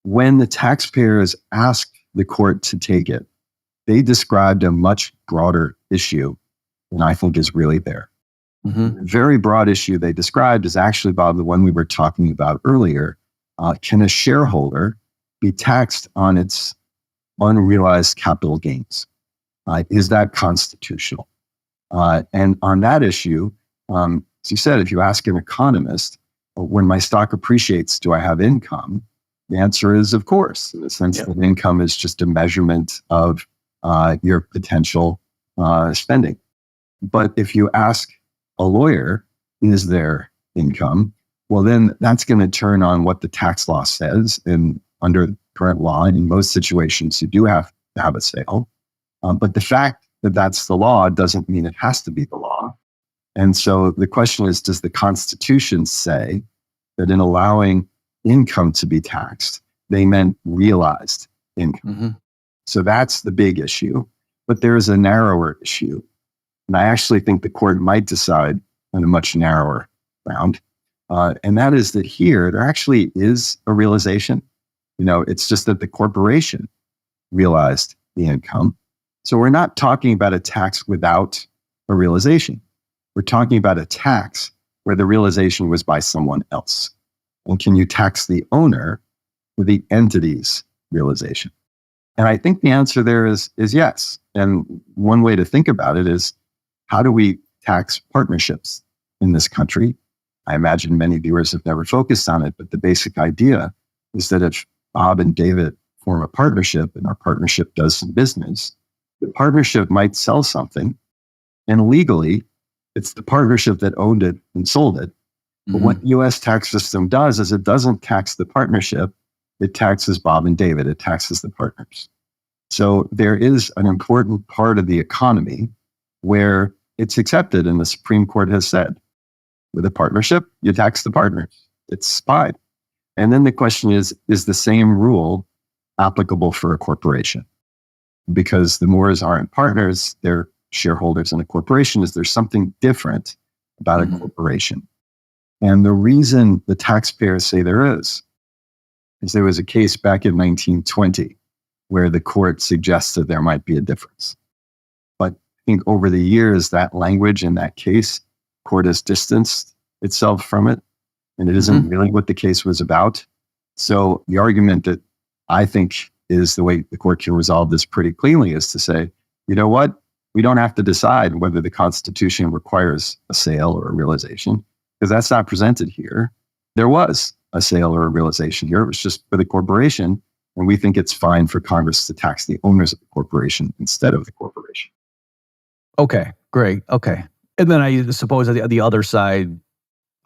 when the taxpayers asked the court to take it, they described a much broader issue than I think is really there. The very broad issue they described is actually, Bob, the one we were talking about earlier. Can a shareholder be taxed on its unrealized capital gains? Is that constitutional? And on that issue, as you said, if you ask an economist, when my stock appreciates, do I have income? The answer is, of course, in the sense that income is just a measurement of your potential spending. But if you ask a lawyer, is there income? Well, then that's going to turn on what the tax law says. And under current law, in most situations, you do have to have a sale. But the fact that that's the law doesn't mean it has to be the law. And so the question is, does the Constitution say that in allowing income to be taxed, they meant realized income? So that's the big issue. But there is a narrower issue. And I actually think the court might decide on a much narrower ground. And that is that here, there actually is a realization. It's just that the corporation realized the income. So we're not talking about a tax without a realization. We're talking about a tax where the realization was by someone else. And can you tax the owner with the entity's realization? And I think the answer there is yes. And one way to think about it is, how do we tax partnerships in this country? I imagine many viewers have never focused on it, but the basic idea is that if Bob and David form a partnership and our partnership does some business, the partnership might sell something, and legally, it's the partnership that owned it and sold it. But what the US tax system does is it doesn't tax the partnership, it taxes Bob and David, it taxes the partners. So there is an important part of the economy where it's accepted, and the Supreme Court has said, with a partnership, you tax the partners. It's fine. And then the question is the same rule applicable for a corporation? Because the Moores aren't partners, they're shareholders in a corporation. Is there something different about a corporation? And the reason the taxpayers say there is there was a case back in 1920 where the court suggested there might be a difference. But I think over the years, that language in that case, court has distanced itself from it, and it isn't really what the case was about. So the argument that I think is the way the court can resolve this pretty cleanly is to say, you know what? We don't have to decide whether the Constitution requires a sale or a realization, because that's not presented here. There was a sale or a realization here. It was just for the corporation. And we think it's fine for Congress to tax the owners of the corporation instead of the corporation. Okay, great. Okay. And then I suppose the other side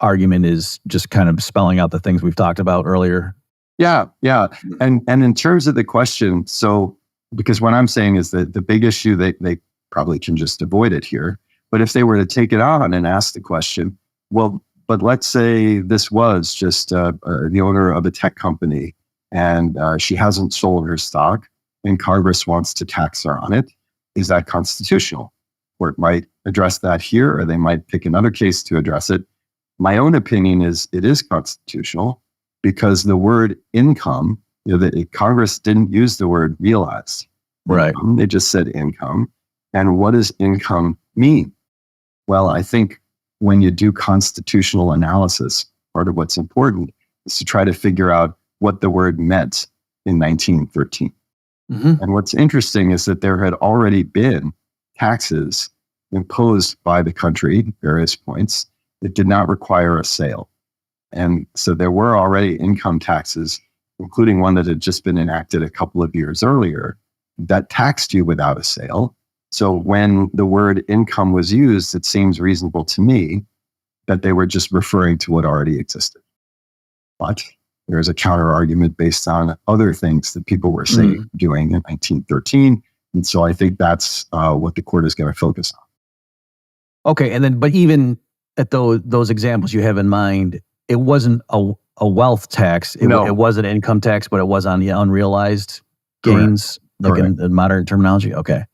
argument is just kind of spelling out the things we've talked about earlier. Yeah. And in terms of the question, so because what I'm saying is that the big issue, they probably can just avoid it here. But if they were to take it on and ask the question, well, but let's say this was just the owner of a tech company and she hasn't sold her stock and Congress wants to tax her on it. Is that constitutional? Or it might address that here, or they might pick another case to address it. My own opinion is it is constitutional because the word income, Congress didn't use the word realized. Right. They just said income. And what does income mean? Well, I think when you do constitutional analysis, part of what's important is to try to figure out what the word meant in 1913. And what's interesting is that there had already been taxes imposed by the country at various points that did not require a sale. And so there were already income taxes, including one that had just been enacted a couple of years earlier, that taxed you without a sale. So when the word income was used, it seems reasonable to me that they were just referring to what already existed. But there's a counter argument based on other things that people were saying, doing in 1913. And so I think that's what the court is going to focus on. Okay. And then, but even at those examples you have in mind, it wasn't a wealth tax. It was an income tax, but it was on the unrealized gains, in modern terminology. Okay.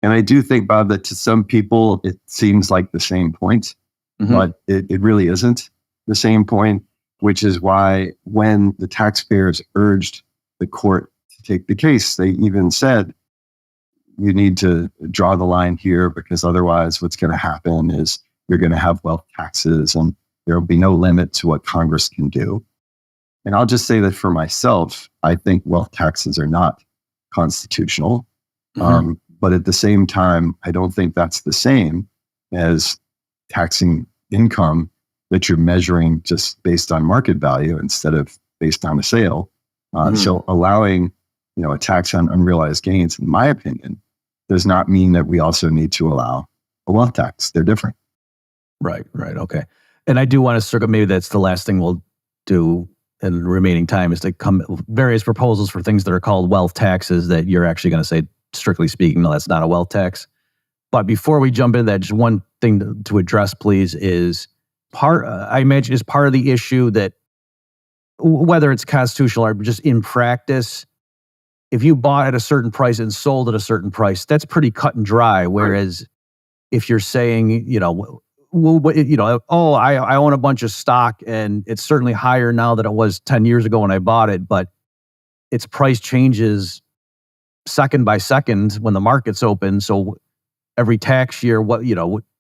And I do think, Bob, that to some people, it seems like the same point, but it really isn't the same point, which is why when the taxpayers urged the court to take the case. They even said, you need to draw the line here because otherwise what's going to happen is you're going to have wealth taxes and there will be no limit to what Congress can do. And I'll just say that for myself, I think wealth taxes are not constitutional. But at the same time, I don't think that's the same as taxing income that you're measuring just based on market value instead of based on a sale. So allowing, a tax on unrealized gains, in my opinion, does not mean that we also need to allow a wealth tax. They're different. Right. Okay. And I do want to circle, maybe that's the last thing we'll do in the remaining time, is to come various proposals for things that are called wealth taxes that you're actually going to say, strictly speaking, no, that's not a wealth tax. But before we jump into that, just one thing to address, please, is I imagine is part of the issue that whether it's constitutional or just in practice, if you bought at a certain price and sold at a certain price, that's pretty cut and dry. Whereas if you're saying, I own a bunch of stock and it's certainly higher now than it was 10 years ago when I bought it, but its price changes second by second when the market's open. So every tax year, what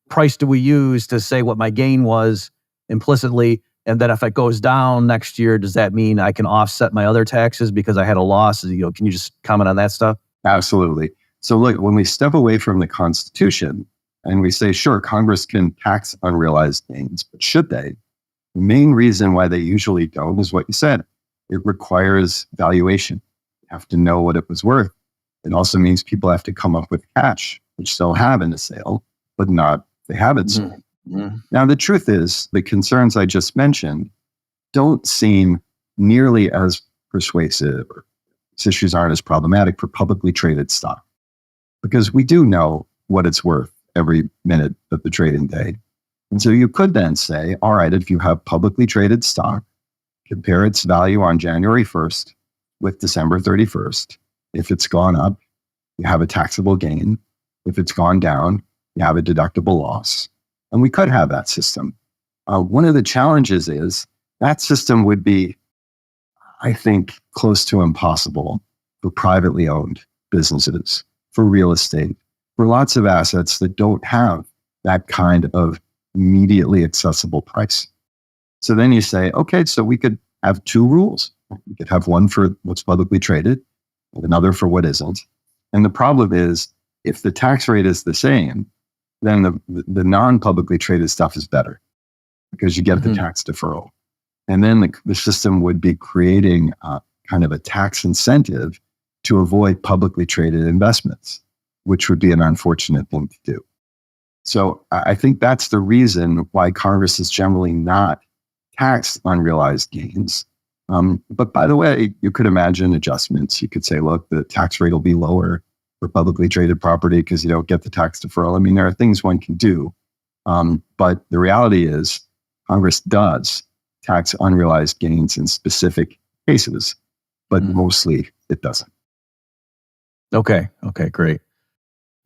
price do we use to say what my gain was implicitly? And then if it goes down next year, does that mean I can offset my other taxes because I had a loss? Can you just comment on that stuff? Absolutely. So look, when we step away from the Constitution and we say, sure, Congress can tax unrealized gains, but should they? The main reason why they usually don't is what you said. It requires valuation. You have to know what it was worth. It also means people have to come up with cash, which they'll have in a sale, but not if they haven't sold. Now, the truth is, the concerns I just mentioned don't seem nearly as persuasive, or these issues aren't as problematic for publicly traded stock, because we do know what it's worth every minute of the trading day. And so you could then say, all right, if you have publicly traded stock, compare its value on January 1st with December 31st. If it's gone up, you have a taxable gain. If it's gone down, you have a deductible loss. And we could have that system. One of the challenges is that system would be, I think, close to impossible for privately owned businesses, for real estate, for lots of assets that don't have that kind of immediately accessible price. So then you say, okay, so we could have two rules. We could have one for what's publicly traded and another for what isn't. And the problem is, if the tax rate is the same, then the non-publicly traded stuff is better because you get the tax deferral. And then the system would be creating kind of a tax incentive to avoid publicly traded investments, which would be an unfortunate thing to do. So I think that's the reason why Congress is generally not taxed unrealized gains. But by the way, you could imagine adjustments. You could say, look, the tax rate will be lower for publicly traded property because you don't get the tax deferral. I mean, there are things one can do. But the reality is Congress does tax unrealized gains in specific cases, but mostly it doesn't. Okay, great.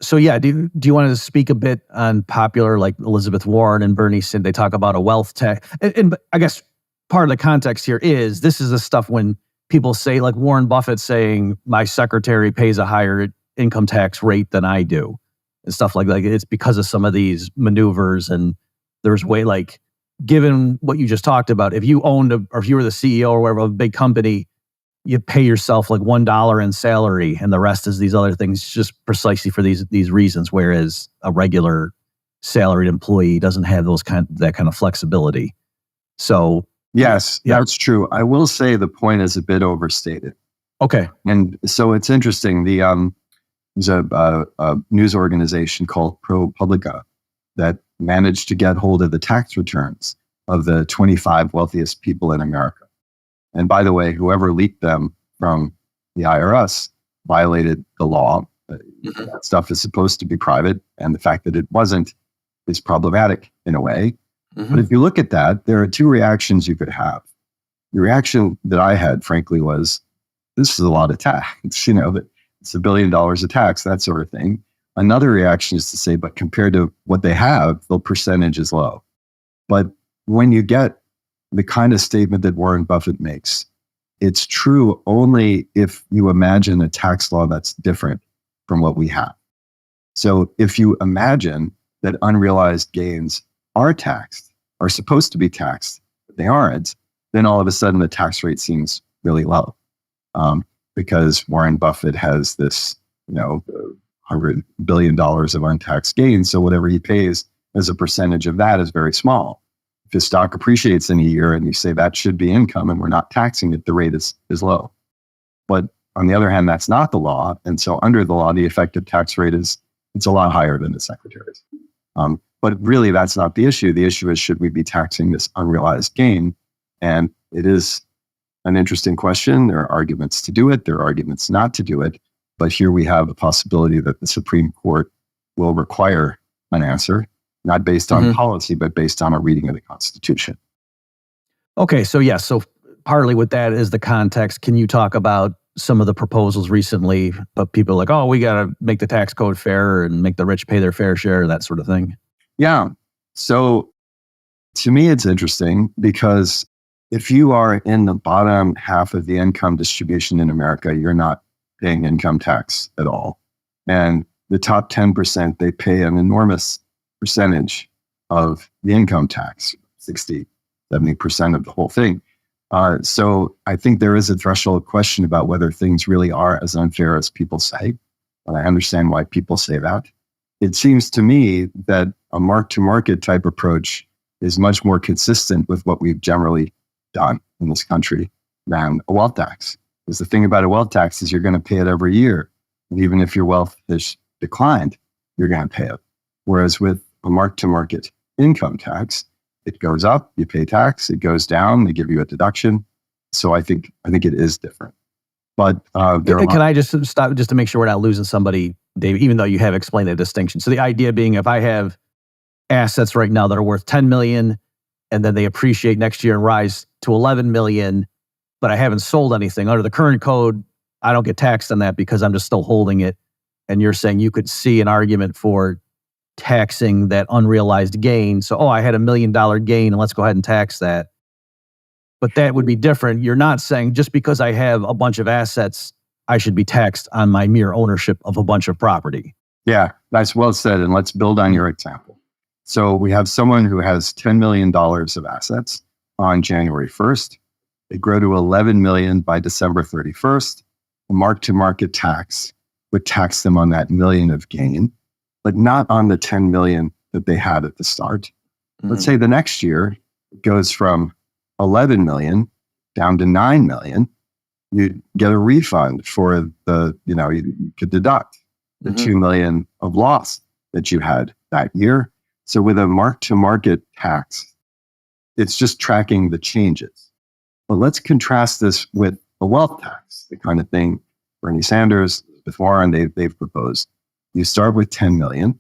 So yeah, do you want to speak a bit on popular, like Elizabeth Warren and Bernie Sanders? They talk about a wealth tax. And I guess part of the context here is this is the stuff when people say, like Warren Buffett saying, my secretary pays a higher income tax rate than I do and stuff like that. It's because of some of these maneuvers. And there's way, like, given what you just talked about, if you owned or if you were the CEO or whatever of a big company, you pay yourself like $1 in salary and the rest is these other things just precisely for these reasons. Whereas a regular salaried employee doesn't have that kind of flexibility. So yes, that's true. I will say the point is a bit overstated. Okay. And so it's interesting. There's a news organization called ProPublica that managed to get hold of the tax returns of the 25 wealthiest people in America. And by the way, whoever leaked them from the IRS violated the law. That stuff is supposed to be private, and the fact that it wasn't is problematic in a way. But if you look at that, there are two reactions you could have. The reaction that I had, frankly, was, this is a lot of tax. It's $1 billion of tax, that sort of thing. Another reaction is to say, but compared to what they have, the percentage is low. But when you get the kind of statement that Warren Buffett makes, it's true only if you imagine a tax law that's different from what we have. So if you imagine that unrealized gains are taxed, are supposed to be taxed, but they aren't, then all of a sudden the tax rate seems really low. Because Warren Buffett has this, $100 billion of untaxed gains. So whatever he pays as a percentage of that is very small. If his stock appreciates in a year and you say that should be income and we're not taxing it, the rate is low. But on the other hand, that's not the law. And so under the law, the effective tax rate it's a lot higher than the secretary's. But really, that's not the issue. The issue is, should we be taxing this unrealized gain? And it is an interesting question. There are arguments to do it. There are arguments not to do it. But here we have a possibility that the Supreme Court will require an answer, not based on policy, but based on a reading of the Constitution. Okay, so yes, so partly with that is the context. Can you talk about some of the proposals recently, but people are like, oh, we got to make the tax code fair and make the rich pay their fair share, that sort of thing? Yeah. So to me, it's interesting because if you are in the bottom half of the income distribution in America, you're not paying income tax at all. And the top 10%, they pay an enormous percentage of the income tax, 60, 70% of the whole thing. So I think there is a threshold question about whether things really are as unfair as people say. And I understand why people say that. It seems to me that a mark-to-market type approach is much more consistent with what we've generally done in this country than a wealth tax. Because the thing about a wealth tax is you're going to pay it every year. And even if your wealth has declined, you're going to pay it. Whereas with a mark-to-market income tax, it goes up, you pay tax, it goes down, they give you a deduction. So I think it is different. But can I just stop just to make sure we're not losing somebody, Dave, even though you have explained the distinction. So the idea being, if I have assets right now that are worth 10 million and then they appreciate next year and rise to 11 million, but I haven't sold anything under the current code, I don't get taxed on that because I'm just still holding it. And you're saying you could see an argument for taxing that unrealized gain. So, I had $1 million gain and let's go ahead and tax that. But that would be different. You're not saying just because I have a bunch of assets, I should be taxed on my mere ownership of a bunch of property. Yeah, that's well said. And let's build on your example. So we have someone who has $10 million of assets on January 1st. They grow to 11 million by December 31st. A mark-to-market tax would tax them on that million of gain, but not on the 10 million that they had at the start. Mm-hmm. Let's say the next year it goes from 11 million down to 9 million. You get a refund for you could deduct the 2 million of loss that you had that year. So with a mark-to-market tax, it's just tracking the changes. But let's contrast this with a wealth tax, the kind of thing Bernie Sanders, Elizabeth Warren, they've proposed. You start with 10 million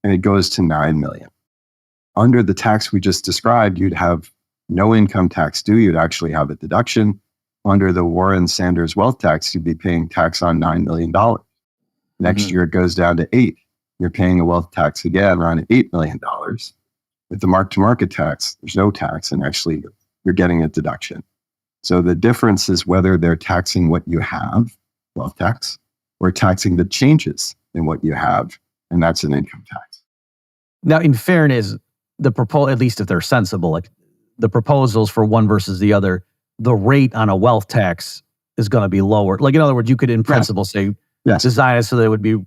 and it goes to 9 million. Under the tax we just described, you'd have no income tax due. You'd actually have a deduction. Under the Warren Sanders wealth tax, you'd be paying tax on $9 million. Next year, it goes down to 8. You're paying a wealth tax again around $8 million. With the mark-to-market tax, there's no tax, and actually you're getting a deduction. So the difference is whether they're taxing what you have, wealth tax, or taxing the changes in what you have, and that's an income tax. Now, in fairness, at least if they're sensible, like the proposals for one versus the other, the rate on a wealth tax is going to be lower. Like, in other words, you could, in principle, say, design it so that it would be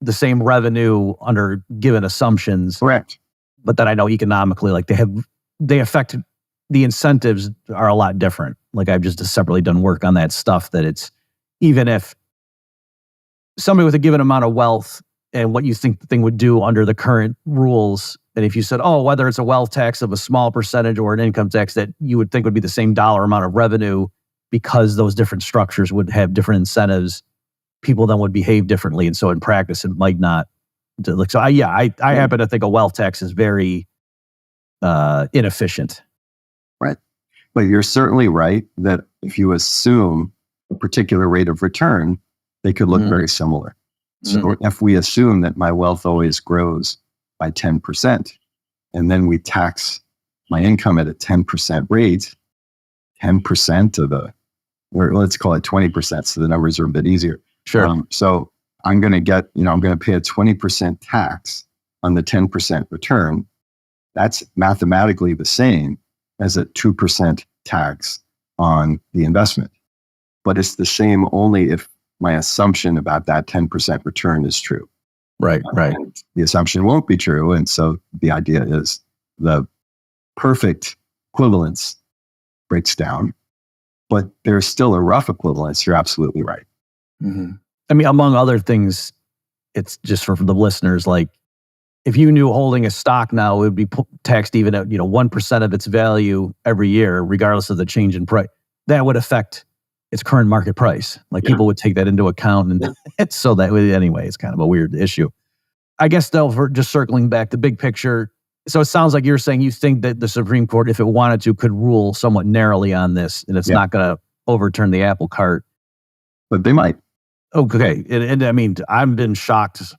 the same revenue under given assumptions. Correct. But then I know economically, like they affect, the incentives are a lot different. Like, I've just separately done work on that stuff, that it's, even if somebody with a given amount of wealth and what you think the thing would do under the current rules, and if you said, whether it's a wealth tax of a small percentage or an income tax that you would think would be the same dollar amount of revenue, because those different structures would have different incentives, people then would behave differently. And so in practice, it might not. I happen to think a wealth tax is very inefficient. Right. But you're certainly right that if you assume a particular rate of return, they could look very similar. So if we assume that my wealth always grows by 10%, and then we tax my income at a 10% rate, 10% of the or let's call it 20%. So the numbers are a bit easier. Sure. So I'm going to pay a 20% tax on the 10% return. That's mathematically the same as a 2% tax on the investment. But it's the same only if my assumption about that 10% return is true. Right. And the assumption won't be true. And so the idea is the perfect equivalence breaks down, but there's still a rough equivalence. You're absolutely right. Mm-hmm. I mean, among other things, it's just for the listeners, like if you knew holding a stock now, it would be taxed even at 1% of its value every year, regardless of the change in price. That would affect its current market price. Like people would take that into account, and it's so that way anyway. It's kind of a weird issue. I guess though, for just circling back, the big picture. So it sounds like you're saying you think that the Supreme Court, if it wanted to, could rule somewhat narrowly on this, and it's not going to overturn the apple cart. But they might. Okay, and I mean, I've been shocked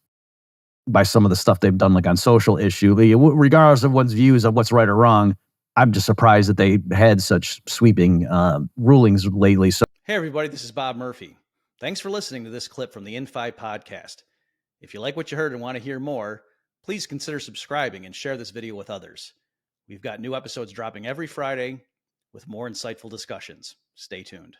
by some of the stuff they've done, like on social issue. Regardless of one's views of what's right or wrong, I'm just surprised that they had such sweeping rulings lately. So, hey everybody, this is Bob Murphy. Thanks for listening to this clip from the InFi podcast. If you like what you heard and want to hear more, please consider subscribing and share this video with others. We've got new episodes dropping every Friday with more insightful discussions. Stay tuned.